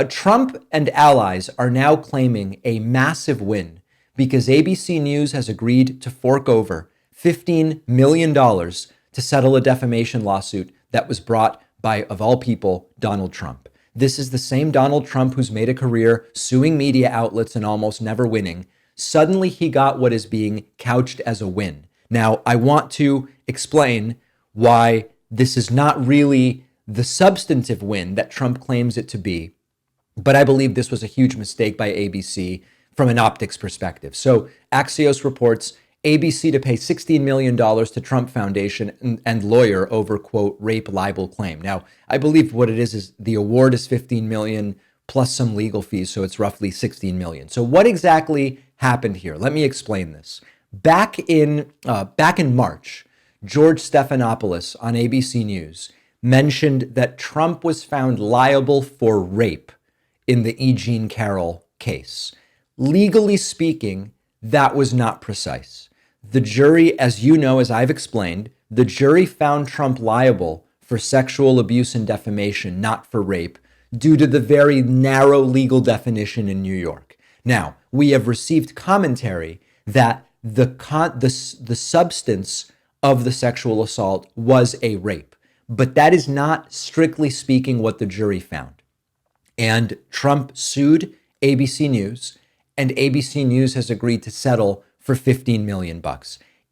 Trump and allies are now claiming a massive win because ABC News has agreed to fork over $15 million to settle a defamation lawsuit that was brought by, of all people, Donald Trump. This is the same Donald Trump who's made a career suing media outlets and almost never winning. Suddenly he got what is being couched as a win. Now, I want to explain why this is not really the substantive win that Trump claims it to be, but I believe this was a huge mistake by ABC from an optics perspective. So Axios reports ABC to pay $16 million to Trump Foundation and lawyer over, quote, rape libel claim. Now, I believe what it is the award is $15 million plus some legal fees, so it's roughly $16 million. So what exactly happened here? Let me explain this. Back in March, George Stephanopoulos on ABC News mentioned that Trump was found liable for rape in the E. Jean Carroll case. Legally speaking, that was not precise. The jury, as you know, as I've explained, the jury found Trump liable for sexual abuse and defamation, not for rape, due to the very narrow legal definition in New York. Now, we have received commentary that the substance of the sexual assault was a rape, but that is not strictly speaking what the jury found. And Trump sued ABC News, and ABC News has agreed to settle for $15 million.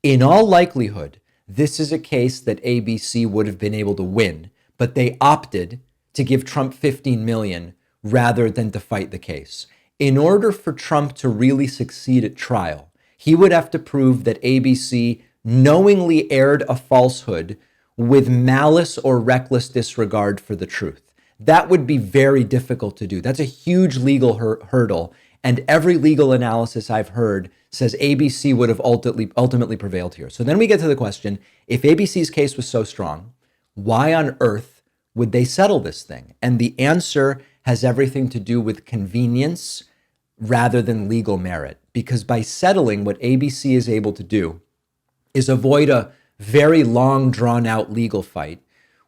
In all likelihood, this is a case that ABC would have been able to win, but they opted to give Trump $15 million rather than to fight the case. In order for Trump to really succeed at trial, he would have to prove that ABC knowingly aired a falsehood with malice or reckless disregard for the truth. That would be very difficult to do. That's a huge legal hurdle. And every legal analysis I've heard says ABC would have ultimately prevailed here. So then we get to the question, if ABC's case was so strong, why on earth would they settle this thing? And the answer has everything to do with convenience rather than legal merit. Because by settling, what ABC is able to do is avoid a very long, drawn-out legal fight,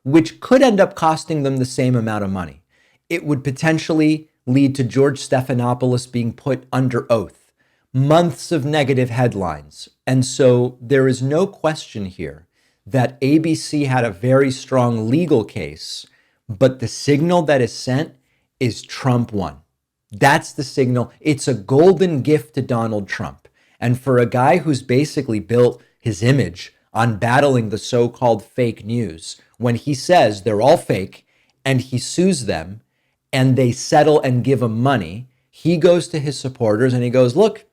which could end up costing them the same amount of money. It would potentially lead to George Stephanopoulos being put under oath, months of negative headlines. And so there is no question here that ABC had a very strong legal case, but the signal that is sent is Trump won. That's the signal. It's a golden gift to Donald Trump. And for a guy who's basically built his image on battling the so-called fake news, when he says they're all fake and he sues them and they settle and give him money, he goes to his supporters and he goes, look,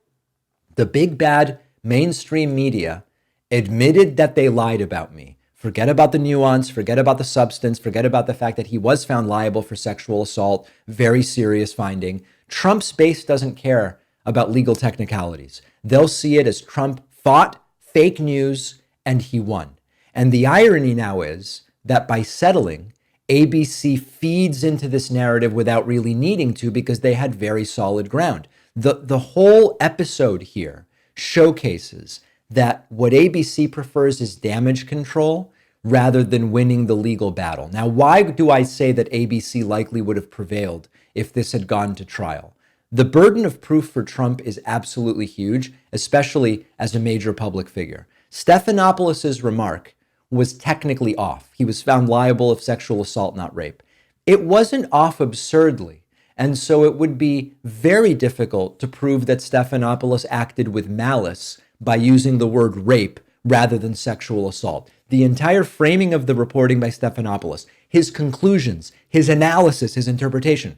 the big bad mainstream media admitted that they lied about me. Forget about the nuance, forget about the substance, forget about the fact that he was found liable for sexual assault, very serious finding. Trump's base doesn't care about legal technicalities. They'll see it as Trump fought fake news and he won. And the irony now is that by settling, ABC feeds into this narrative without really needing to because they had very solid ground. The whole episode here showcases that what ABC prefers is damage control rather than winning the legal battle. Now, why do I say that ABC likely would have prevailed if this had gone to trial? The burden of proof for Trump is absolutely huge, especially as a major public figure. Stephanopoulos' remark was technically off. He was found liable of sexual assault, not rape. It wasn't off absurdly. And so it would be very difficult to prove that Stephanopoulos acted with malice by using the word rape rather than sexual assault. The entire framing of the reporting by Stephanopoulos, his conclusions, his analysis, his interpretation,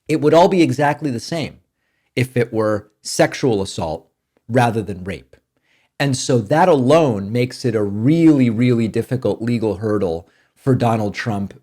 it would all be exactly the same if it were sexual assault rather than rape. And so that alone makes it a really, really difficult legal hurdle for Donald Trump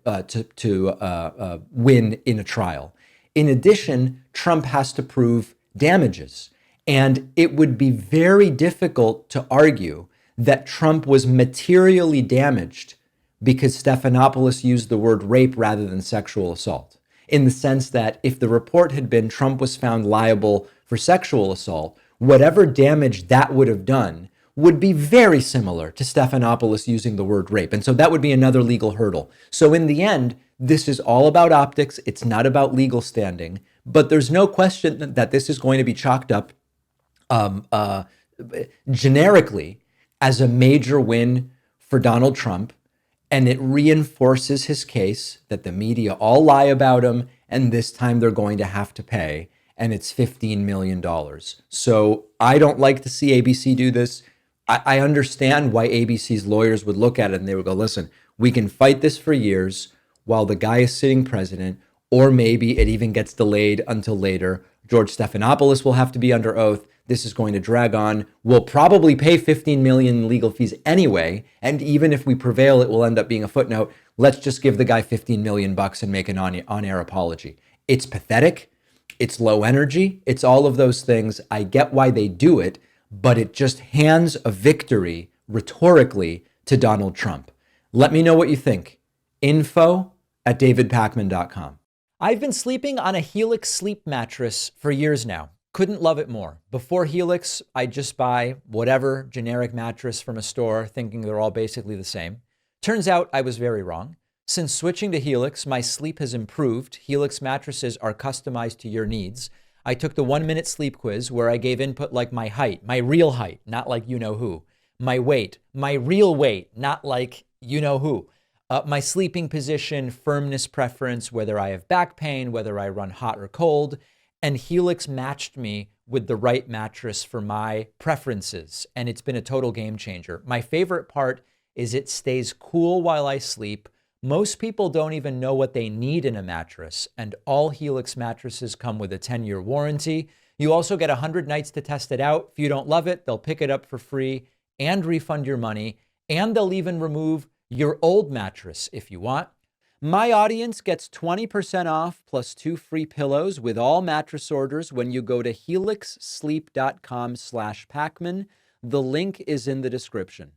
to win in a trial. In addition, Trump has to prove damages. And it would be very difficult to argue that Trump was materially damaged because Stephanopoulos used the word rape rather than sexual assault, in the sense that if the report had been Trump was found liable for sexual assault, whatever damage that would have done would be very similar to Stephanopoulos using the word rape. And so that would be another legal hurdle. So in the end, This is all about optics. It's not about legal standing. But there's no question that this is going to be chalked up um, uh, generically as a major win for Donald Trump. And it reinforces his case that the media all lie about him, and this time they're going to have to pay. And it's $15 million. So I don't like to see ABC do this. I understand why ABC's lawyers would look at it and they would go, listen, we can fight this for years while the guy is sitting president, or maybe it even gets delayed until later. George Stephanopoulos will have to be under oath. This is going to drag on. We'll probably pay 15 million in legal fees anyway. And even if we prevail, it will end up being a footnote. Let's just give the guy 15 million bucks and make an on-air apology. It's pathetic. It's low energy. It's all of those things. I get why they do it, but it just hands a victory rhetorically to Donald Trump. Let me know what you think. info@davidpakman.com. I've been sleeping on a Helix sleep mattress for years now. Couldn't love it more. Before Helix, I'd just buy whatever generic mattress from a store, thinking they're all basically the same. Turns out I was very wrong. Since switching to Helix, my sleep has improved. Helix mattresses are customized to your needs. I took the 1-minute sleep quiz where I gave input like my height, my real height, not like you know who, my weight, my real weight, not like you know who, my sleeping position, firmness preference, whether I have back pain, whether I run hot or cold, and Helix matched me with the right mattress for my preferences, and it's been a total game changer. My favorite part is it stays cool while I sleep. Most people don't even know what they need in a mattress, and all Helix mattresses come with a 10-year warranty. You also get 100 nights to test it out. If you don't love it, they'll pick it up for free and refund your money, and they'll even remove your old mattress if you want. My audience gets 20% off plus 2 free pillows with all mattress orders when you go to helixsleep.com/Pakman. The link is in the description.